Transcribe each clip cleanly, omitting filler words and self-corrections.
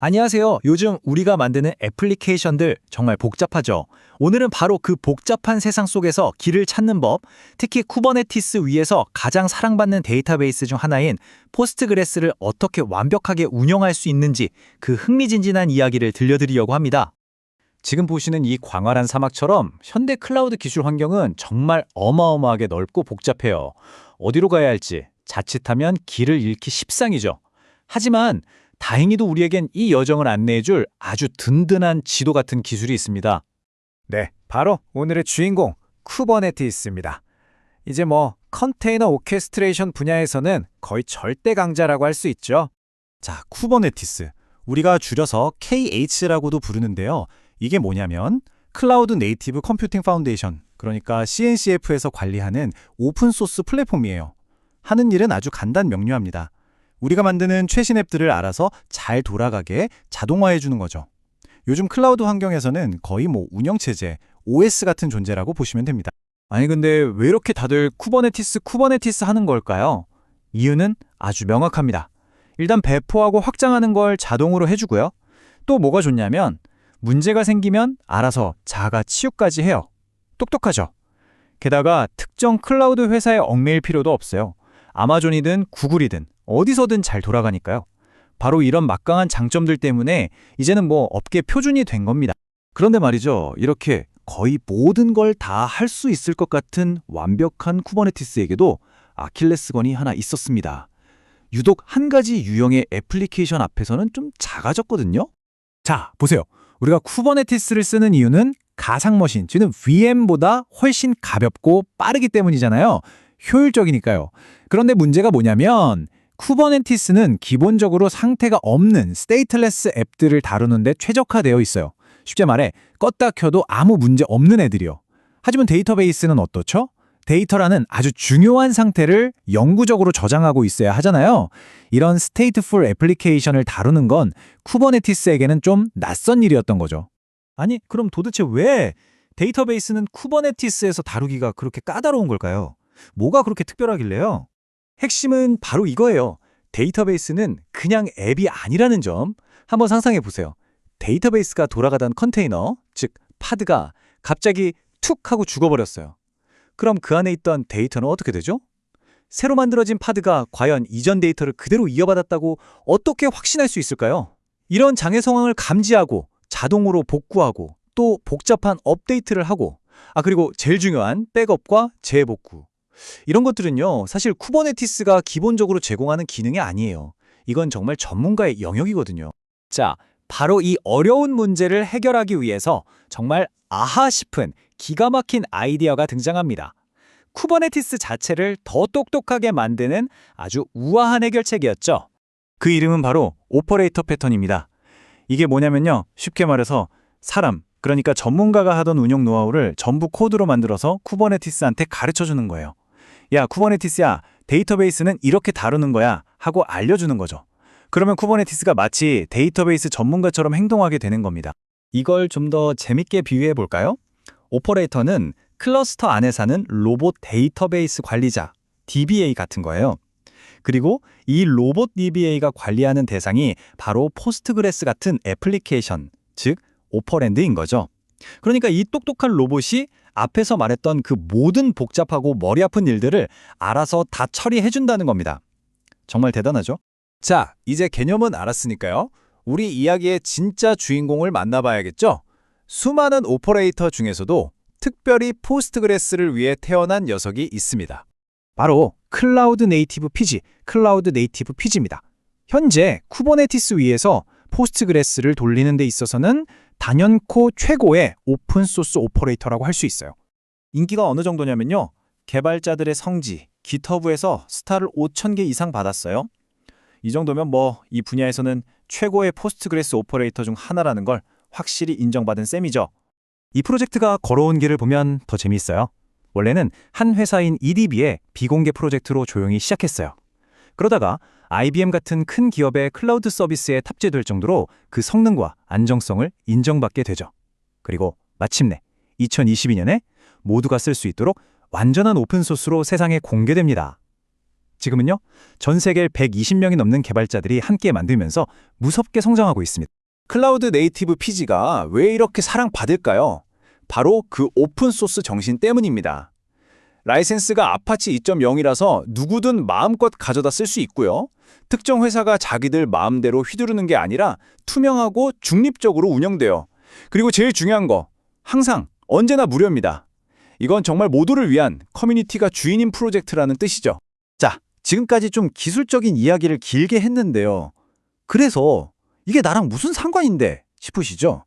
안녕하세요. 요즘 우리가 만드는 애플리케이션들 정말 복잡하죠. 오늘은 바로 그 복잡한 세상 속에서 길을 찾는 법, 특히 쿠버네티스 위에서 가장 사랑받는 데이터베이스 중 하나인 포스트그레스를 어떻게 완벽하게 운영할 수 있는지 그 흥미진진한 이야기를 들려드리려고 합니다. 지금 보시는 이 광활한 사막처럼 현대 클라우드 기술 환경은 정말 어마어마하게 넓고 복잡해요. 어디로 가야 할지 자칫하면 길을 잃기 십상이죠. 하지만 다행히도 우리에겐 이 여정을 안내해줄 아주 든든한 지도 같은 기술이 있습니다. 네, 바로 오늘의 주인공 쿠버네티스입니다. 이제 컨테이너 오케스트레이션 분야에서는 거의 절대 강자라고 할 수 있죠. 자, 쿠버네티스. 우리가 줄여서 KH라고도 부르는데요. 이게 뭐냐면 클라우드 네이티브 컴퓨팅 파운데이션, 그러니까 CNCF에서 관리하는 오픈소스 플랫폼이에요. 하는 일은 아주 간단 명료합니다. 우리가 만드는 최신 앱들을 알아서 잘 돌아가게 자동화해 주는 거죠. 요즘 클라우드 환경에서는 거의 운영체제, OS 같은 존재라고 보시면 됩니다. 아니 근데 왜 이렇게 다들 쿠버네티스 하는 걸까요? 이유는 아주 명확합니다. 일단 배포하고 확장하는 걸 자동으로 해주고요. 또 뭐가 좋냐면 문제가 생기면 알아서 자가 치유까지 해요. 똑똑하죠? 게다가 특정 클라우드 회사에 얽매일 필요도 없어요. 아마존이든 구글이든 어디서든 잘 돌아가니까요. 바로 이런 막강한 장점들 때문에 이제는 업계 표준이 된 겁니다. 그런데 말이죠. 이렇게 거의 모든 걸 다 할 수 있을 것 같은 완벽한 쿠버네티스에게도 아킬레스건이 하나 있었습니다. 유독 한 가지 유형의 애플리케이션 앞에서는 좀 작아졌거든요. 자, 보세요. 우리가 쿠버네티스를 쓰는 이유는 가상머신, 즉 VM보다 훨씬 가볍고 빠르기 때문이잖아요. 효율적이니까요. 그런데 문제가 뭐냐면 쿠버네티스는 기본적으로 상태가 없는 스테이트레스 앱들을 다루는데 최적화되어 있어요. 쉽게 말해 껐다 켜도 아무 문제 없는 애들이요. 하지만 데이터베이스는 어떻죠? 데이터라는 아주 중요한 상태를 영구적으로 저장하고 있어야 하잖아요. 이런 스테이트풀 애플리케이션을 다루는 건 쿠버네티스에게는 좀 낯선 일이었던 거죠. 아니, 그럼 도대체 왜 데이터베이스는 쿠버네티스에서 다루기가 그렇게 까다로운 걸까요? 뭐가 그렇게 특별하길래요? 핵심은 바로 이거예요. 데이터베이스는 그냥 앱이 아니라는 점. 한번 상상해 보세요. 데이터베이스가 돌아가던 컨테이너, 즉 파드가 갑자기 툭 하고 죽어버렸어요. 그럼 그 안에 있던 데이터는 어떻게 되죠? 새로 만들어진 파드가 과연 이전 데이터를 그대로 이어받았다고 어떻게 확신할 수 있을까요? 이런 장애 상황을 감지하고 자동으로 복구하고 또 복잡한 업데이트를 하고 그리고 제일 중요한 백업과 재복구. 이런 것들은요, 사실 쿠버네티스가 기본적으로 제공하는 기능이 아니에요. 이건 정말 전문가의 영역이거든요. 자, 바로 이 어려운 문제를 해결하기 위해서 정말 아하 싶은 기가 막힌 아이디어가 등장합니다. 쿠버네티스 자체를 더 똑똑하게 만드는 아주 우아한 해결책이었죠. 그 이름은 바로 오퍼레이터 패턴입니다. 이게 뭐냐면요. 쉽게 말해서 사람, 그러니까 전문가가 하던 운영 노하우를 전부 코드로 만들어서 쿠버네티스한테 가르쳐주는 거예요. 야, 쿠버네티스야, 데이터베이스는 이렇게 다루는 거야 하고 알려주는 거죠. 그러면 쿠버네티스가 마치 데이터베이스 전문가처럼 행동하게 되는 겁니다. 이걸 좀 더 재밌게 비유해 볼까요? 오퍼레이터는 클러스터 안에 사는 로봇 데이터베이스 관리자, DBA 같은 거예요. 그리고 이 로봇 DBA가 관리하는 대상이 바로 포스트그레스 같은 애플리케이션, 즉 오퍼랜드인 거죠. 그러니까 이 똑똑한 로봇이 앞에서 말했던 그 모든 복잡하고 머리 아픈 일들을 알아서 다 처리해 준다는 겁니다. 정말 대단하죠? 자, 이제 개념은 알았으니까요. 우리 이야기의 진짜 주인공을 만나봐야겠죠? 수많은 오퍼레이터 중에서도 특별히 포스트그레스를 위해 태어난 녀석이 있습니다. 바로 클라우드 네이티브 PG입니다. 현재 쿠버네티스 위에서 포스트그레스를 돌리는 데 있어서는 단연코 최고의 오픈소스 오퍼레이터라고 할 수 있어요. 인기가 어느 정도냐면요. 개발자들의 성지, 깃허브에서 스타를 5,000개 이상 받았어요. 이 정도면 이 분야에서는 최고의 포스트그레스 오퍼레이터 중 하나라는 걸 확실히 인정받은 셈이죠. 이 프로젝트가 걸어온 길을 보면 더 재미있어요. 원래는 한 회사인 EDB의 비공개 프로젝트로 조용히 시작했어요. 그러다가 IBM 같은 큰 기업의 클라우드 서비스에 탑재될 정도로 그 성능과 안정성을 인정받게 되죠. 그리고 마침내 2022년에 모두가 쓸 수 있도록 완전한 오픈소스로 세상에 공개됩니다. 지금은요, 전 세계 120명이 넘는 개발자들이 함께 만들면서 무섭게 성장하고 있습니다. 클라우드 네이티브 PG가 왜 이렇게 사랑받을까요? 바로 그 오픈소스 정신 때문입니다. 라이센스가 아파치 2.0이라서 누구든 마음껏 가져다 쓸 수 있고요. 특정 회사가 자기들 마음대로 휘두르는 게 아니라 투명하고 중립적으로 운영돼요. 그리고 제일 중요한 거, 항상 언제나 무료입니다. 이건 정말 모두를 위한 커뮤니티가 주인인 프로젝트라는 뜻이죠. 자, 지금까지 좀 기술적인 이야기를 길게 했는데요. 그래서 이게 나랑 무슨 상관인데 싶으시죠?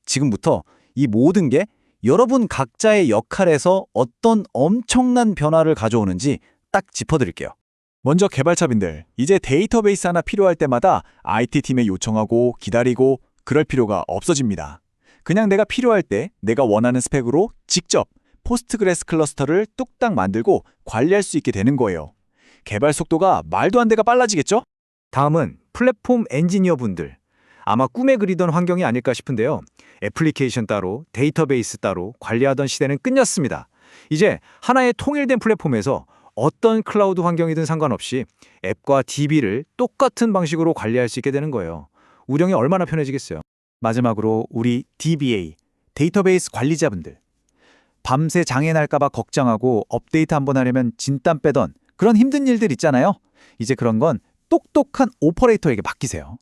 지금부터 이 모든 게 여러분 각자의 역할에서 어떤 엄청난 변화를 가져오는지 딱 짚어드릴게요. 먼저 개발자분들, 이제 데이터베이스 하나 필요할 때마다 IT팀에 요청하고 기다리고 그럴 필요가 없어집니다. 그냥 내가 필요할 때 내가 원하는 스펙으로 직접 포스트그레스 클러스터를 뚝딱 만들고 관리할 수 있게 되는 거예요. 개발 속도가 말도 안 돼가 빨라지겠죠? 다음은 플랫폼 엔지니어 분들. 아마 꿈에 그리던 환경이 아닐까 싶은데요. 애플리케이션 따로, 데이터베이스 따로 관리하던 시대는 끝났습니다. 이제 하나의 통일된 플랫폼에서 어떤 클라우드 환경이든 상관없이 앱과 DB를 똑같은 방식으로 관리할 수 있게 되는 거예요. 운영이 얼마나 편해지겠어요. 마지막으로 우리 DBA, 데이터베이스 관리자분들. 밤새 장애 날까봐 걱정하고 업데이트 한번 하려면 진땀 빼던 그런 힘든 일들 있잖아요. 이제 그런 건 똑똑한 오퍼레이터에게 맡기세요.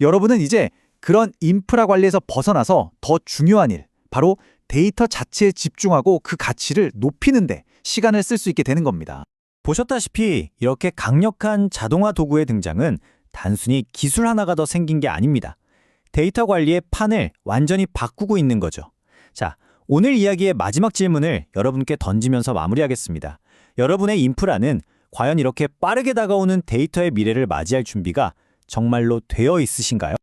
여러분은 이제 그런 인프라 관리에서 벗어나서 더 중요한 일, 바로 데이터 자체에 집중하고 그 가치를 높이는데 시간을 쓸 수 있게 되는 겁니다. 보셨다시피 이렇게 강력한 자동화 도구의 등장은 단순히 기술 하나가 더 생긴 게 아닙니다. 데이터 관리의 판을 완전히 바꾸고 있는 거죠. 자, 오늘 이야기의 마지막 질문을 여러분께 던지면서 마무리하겠습니다. 여러분의 인프라는 과연 이렇게 빠르게 다가오는 데이터의 미래를 맞이할 준비가 정말로 되어 있으신가요?